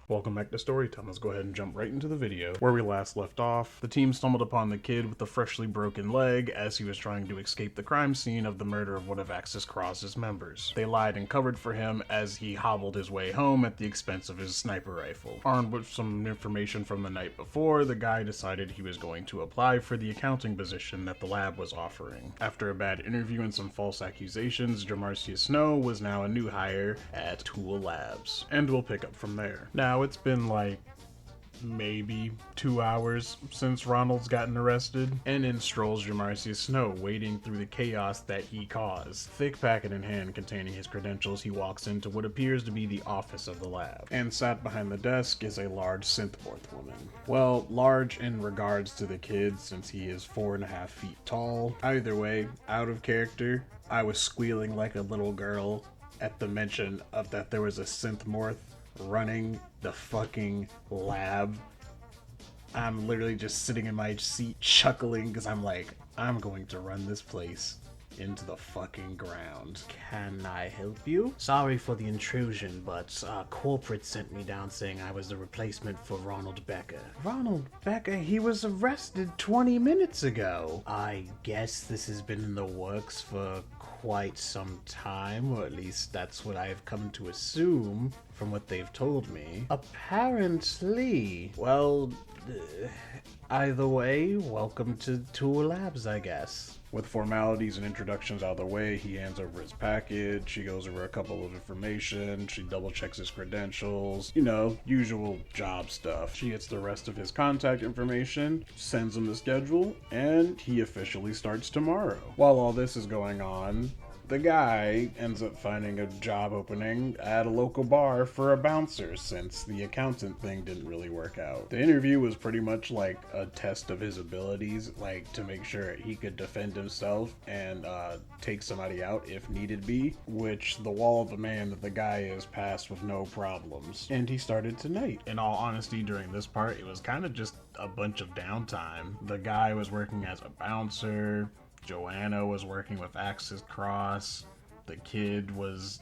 Welcome back to Storytime. Let's go ahead and jump right into the video. Where we last left off, the team stumbled upon the kid with a freshly broken leg as he was trying to escape the crime scene of the murder of one of Axis Cross's members. They lied and covered for him as he hobbled his way home at the expense of his sniper rifle. Armed with some information from the night before, the guy decided he was going to apply for the accounting position that the lab was offering. After a bad interview and some false accusations, Jamarcia Snow was now a new hire at Tool Labs. And we'll pick up from there. Now, it's been like maybe 2 hours since Ronald's gotten arrested, and in strolls Jamarcia Snow, wading through the chaos that he caused. Thick packet in hand containing his credentials, he walks into what appears to be the office of the lab, and sat behind the desk is a large synthworth woman. Well, large in regards to the kid since he is 4.5 feet tall. Either way, out of character. I was squealing like a little girl at the mention of that there was a synthmorph running the fucking lab. I'm literally just sitting in my seat chuckling because I'm like, I'm going to run this place into the fucking ground. Can I help you? Sorry for the intrusion, but corporate sent me down saying I was the replacement for Ronald Becker. Ronald Becker? He was arrested 20 minutes ago. I guess this has been in the works for quite some time, or at least that's what I've come to assume from what they've told me. Apparently. Well, either way, welcome to Tool Labs, I guess. With formalities and introductions out of the way, he hands over his package, she goes over a couple of information, she double checks his credentials, you know, usual job stuff. She gets the rest of his contact information, sends him the schedule, and he officially starts tomorrow. While all this is going on, the guy ends up finding a job opening at a local bar for a bouncer since the accountant thing didn't really work out. The interview was pretty much like a test of his abilities, like to make sure he could defend himself and take somebody out if needed be, which the wall of a man that the guy is passed with no problems. And he started tonight. In all honesty, during this part, it was kind of just a bunch of downtime. The guy was working as a bouncer, Joanna was working with Axis Cross, the kid was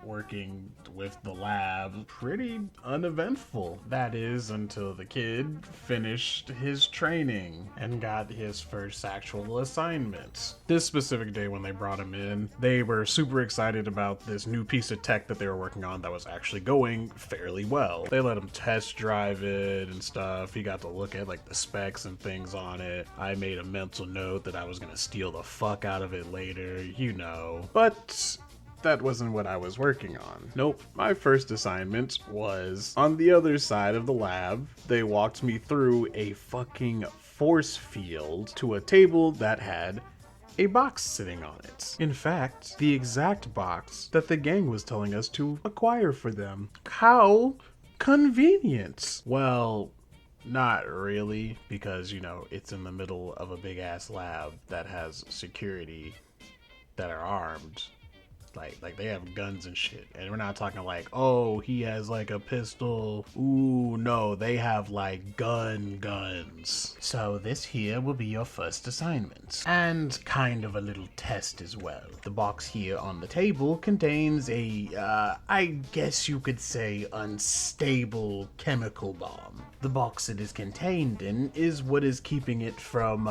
working with the lab. Pretty uneventful. That is, until the kid finished his training and got his first actual assignment. This specific day when they brought him in, they were super excited about this new piece of tech that they were working on that was actually going fairly well. They let him test drive it and stuff. He got to look at like the specs and things on it. I made a mental note that I was gonna steal the fuck out of it later, you know. But that wasn't what I was working on. Nope, my first assignment was on the other side of the lab. They walked me through a fucking force field to a table that had a box sitting on it. In fact, the exact box that the gang was telling us to acquire for them. How convenient. Well, not really, because, you know, it's in the middle of a big ass lab that has security that are armed. Like they have guns and shit, and we're not talking like, oh, he has like a pistol. Ooh, no, they have like guns. So this here will be your first assignment, and kind of a little test as well. The box here on the table contains a, I guess you could say, unstable chemical bomb. The box it is contained in is what is keeping it from,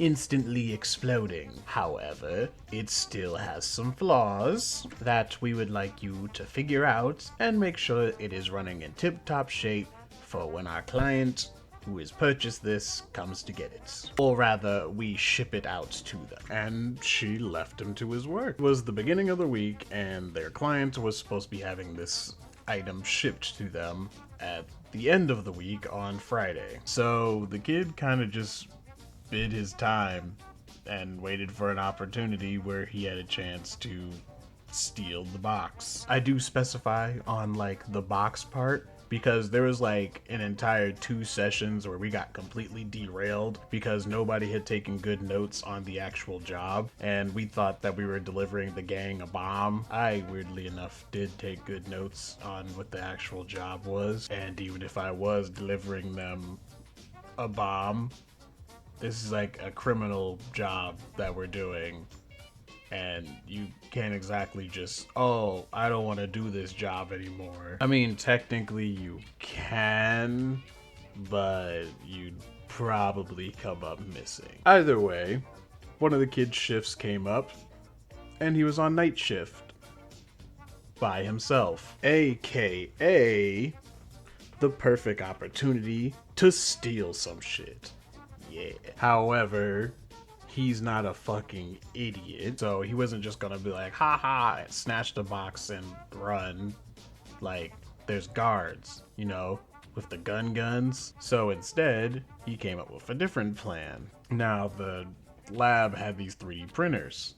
instantly exploding. However, it still has some flaws that we would like you to figure out and make sure it is running in tip-top shape for when our client who has purchased this comes to get it. Or rather, we ship it out to them. And she left him to his work. It was the beginning of the week, and their client was supposed to be having this item shipped to them at the end of the week on Friday. So the kid kind of just bid his time and waited for an opportunity where he had a chance to steal the box. I do specify on like the box part because there was like an entire 2 sessions where we got completely derailed because nobody had taken good notes on the actual job, and we thought that we were delivering the gang a bomb. I, weirdly enough, did take good notes on what the actual job was, and even if I was delivering them a bomb, this is like a criminal job that we're doing. And you can't exactly just, oh, I don't want to do this job anymore. I mean, technically you can, but you'd probably come up missing. Either way, one of the kids' shifts came up, and he was on night shift by himself, aka the perfect opportunity to steal some shit. Yeah. However, he's not a fucking idiot, so he wasn't just gonna be like, haha, snatch the box and run. Like, there's guards, you know, with the guns. So instead, he came up with a different plan. Now, the lab had these 3D printers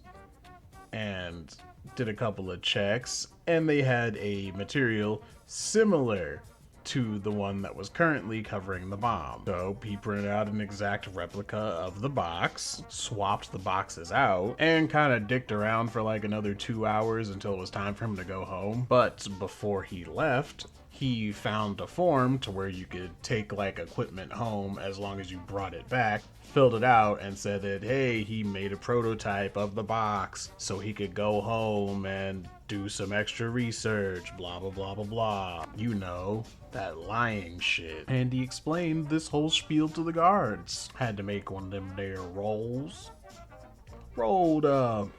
and did a couple of checks, and they had a material similar to the one that was currently covering the bomb. So he printed out an exact replica of the box, swapped the boxes out, and kind of dicked around for like another 2 hours until it was time for him to go home. But before he left, he found a form to where you could take like equipment home as long as you brought it back, filled it out, and said that, hey, he made a prototype of the box so he could go home and do some extra research, blah, blah, blah, blah, blah. You know, that lying shit. And he explained this whole spiel to the guards. Had to make one of them there rolls. Rolled,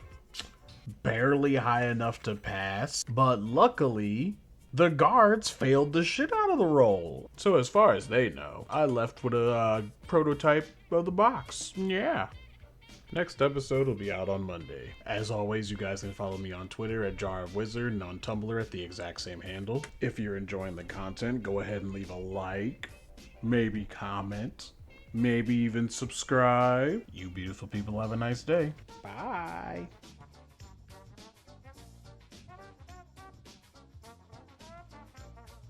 barely high enough to pass, but luckily, the guards failed the shit out of the roll. So as far as they know, I left with a prototype of the box. Yeah. Next episode will be out on Monday. As always, you guys can follow me on Twitter at Jar of Wizard and on Tumblr at the exact same handle. If you're enjoying the content, go ahead and leave a like, maybe comment, maybe even subscribe. You beautiful people have a nice day. Bye.